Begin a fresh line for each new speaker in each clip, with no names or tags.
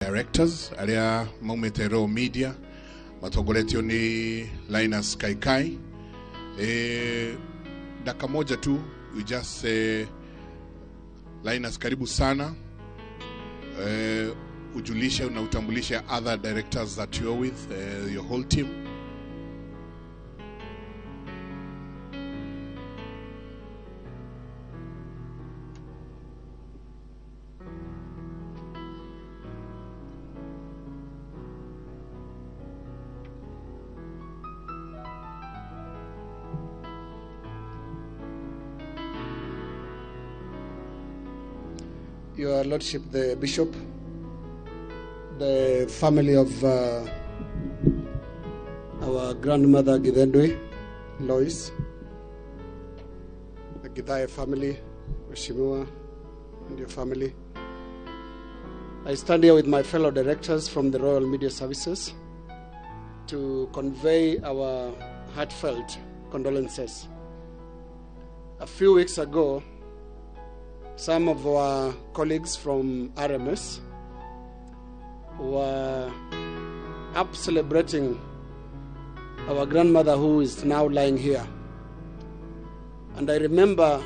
directors aria maumete Raw Media matongoretio ni Linus Kaikai. Dakika moja tu, we just say Linus, karibu sana. Ujulishe na utambulishe other directors that you're with, your whole team.
Your Lordship, the Bishop, the family of our grandmother Githendui, Loise, the Githendui family, Mheshimiwa, and your family. I stand here with my fellow directors from the Royal Media Services to convey our heartfelt condolences. A few weeks ago, some of our colleagues from RMS were up celebrating our grandmother who is now lying here. And I remember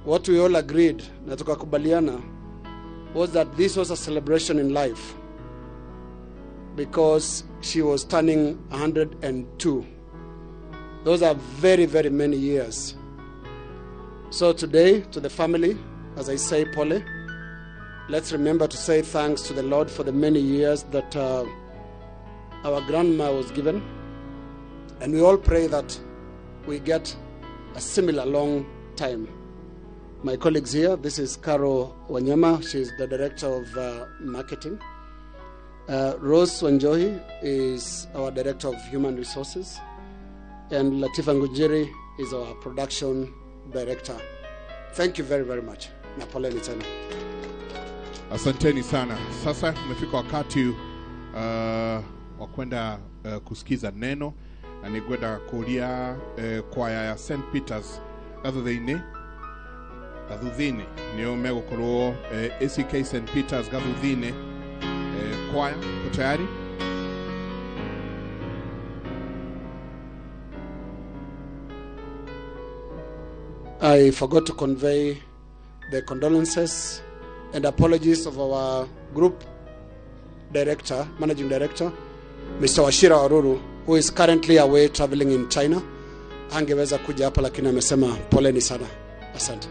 what we all agreed, na tukakubaliana, was that this was a celebration in life because she was turning 102. Those are very, very many years. So today, to the family, as I say, Pole, let's remember to say thanks to the Lord for the many years that our grandma was given. And we all pray that we get a similar long time. My colleagues here, this is Caro Wanyama. She's the Director of Marketing. Rose Wanjohi is our Director of Human Resources. And Latifa Ngujiri is our Production Director. Thank you very, very much. Na poleni tena.
Asanteni sana. Sasa umefika wakati wa kwenda kusikiza neno, na ningwenda kulia kwaya ya St. Peter's Gathoni niyo megukorwo ACK St. Peter's Gathoni kwaya tayari.
I forgot to convey the condolences and apologies of our group director, managing director, Mr. Washira Oruru, who is currently away traveling in China. Angeweza kuja hapa lakini amesema poleni sana. Asante.